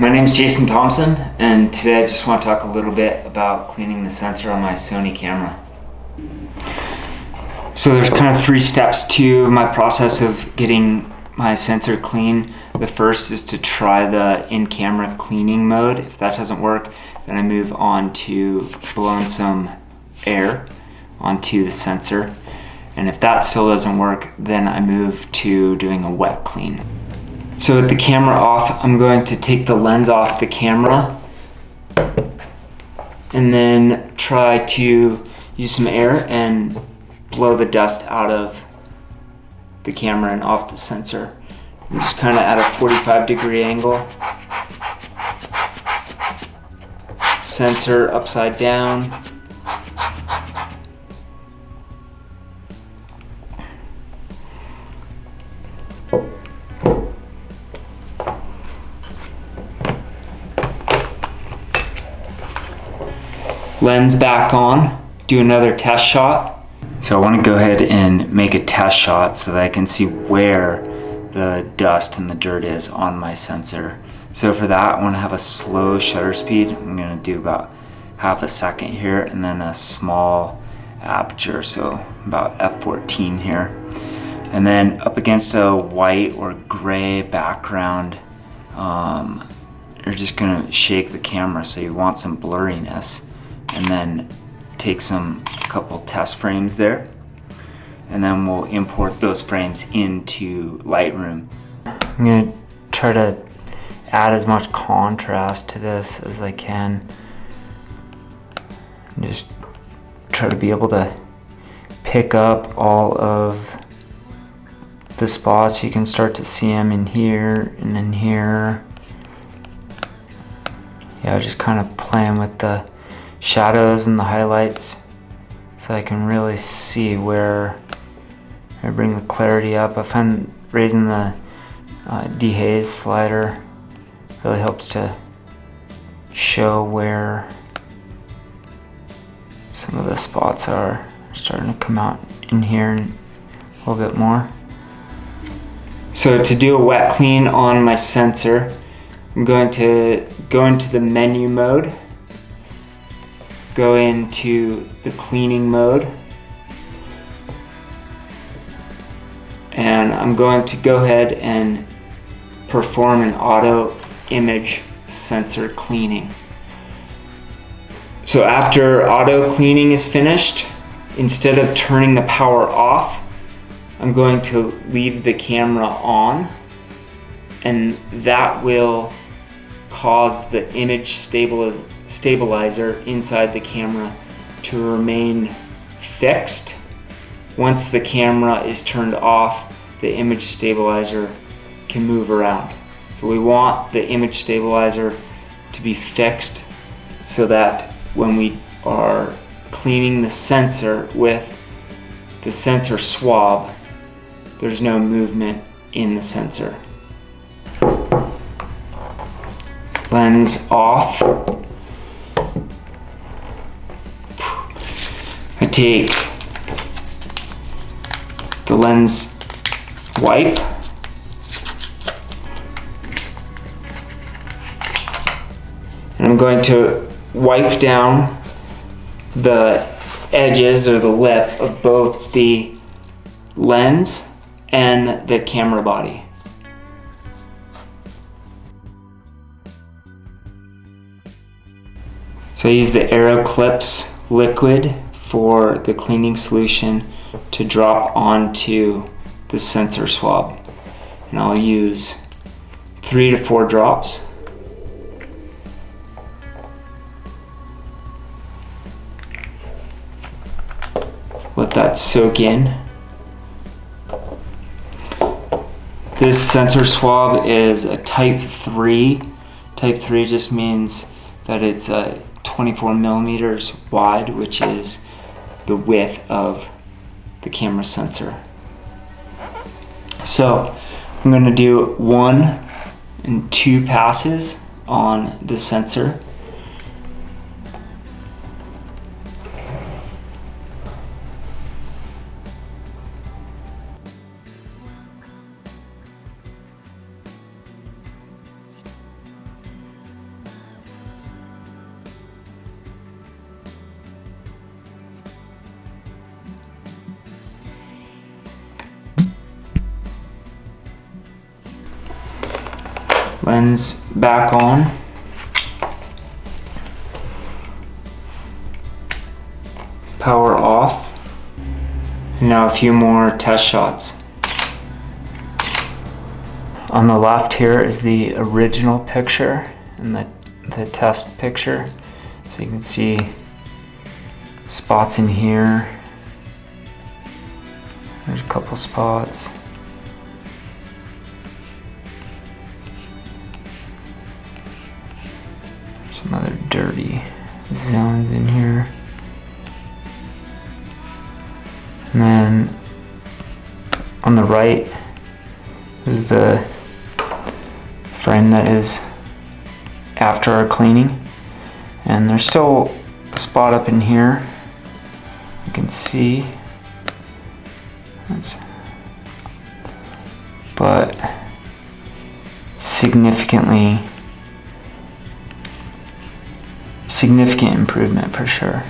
My name is Jason Thompson, and today I just want to talk a little bit about cleaning the sensor on my Sony camera. So there's kind of 3 steps to my process of getting my sensor clean. The first is to try the in-camera cleaning mode. If that doesn't work, then I move on to blowing some air onto the sensor. And if that still doesn't work, then I move to doing a wet clean. So with the camera off, I'm going to take the lens off the camera and then try to use some air and blow the dust out of the camera and off the sensor. I'm just kind of at a 45-degree angle. Sensor upside down. Lens back on, do another test shot. So I want to go ahead and make a test shot so that I can see where the dust and the dirt is on my sensor. So for that, I want to have a slow shutter speed. I'm going to do about half a second here and then a small aperture, so about f14 here. And then up against a white or gray background, you're just going to shake the camera, so you want some blurriness. And then take a couple test frames there, and then we'll import those frames into Lightroom. I'm going to try to add as much contrast to this as I can. And just try to be able to pick up all of the spots. You can start to see them in here and in here. Yeah, just kind of playing with the shadows and the highlights so I can really see where I bring the clarity up. I find raising the dehaze slider really helps to show where some of the spots are starting to come out in here a little bit more. So to do a wet clean on my sensor, I'm going to go into the menu mode, go into the cleaning mode, and I'm going to go ahead and perform an auto image sensor cleaning. So after auto cleaning is finished, instead of turning the power off, I'm going to leave the camera on, and that will cause the image stabilizer inside the camera to remain fixed. Once the camera is turned off, the image stabilizer can move around. So we want the image stabilizer to be fixed so that when we are cleaning the sensor with the sensor swab, there's no movement in the sensor. Lens off. I take the lens wipe and I'm going to wipe down the edges or the lip of both the lens and the camera body. So I use the Aero Clips liquid for the cleaning solution to drop onto the sensor swab. And I'll use 3 to 4 drops. Let that soak in. This sensor swab is a type 3. Type 3 just means that it's 24 millimeters wide, which is the width of the camera sensor. So I'm going to do 1 and 2 passes on the sensor. Lens back on. Power off. And now a few more test shots. On the left here is the original picture and the test picture. So you can see spots in here. There's a couple spots. Some other dirty zones in here. And then on the right is the frame that is after our cleaning. And there's still a spot up in here. You can see. But significant improvement for sure.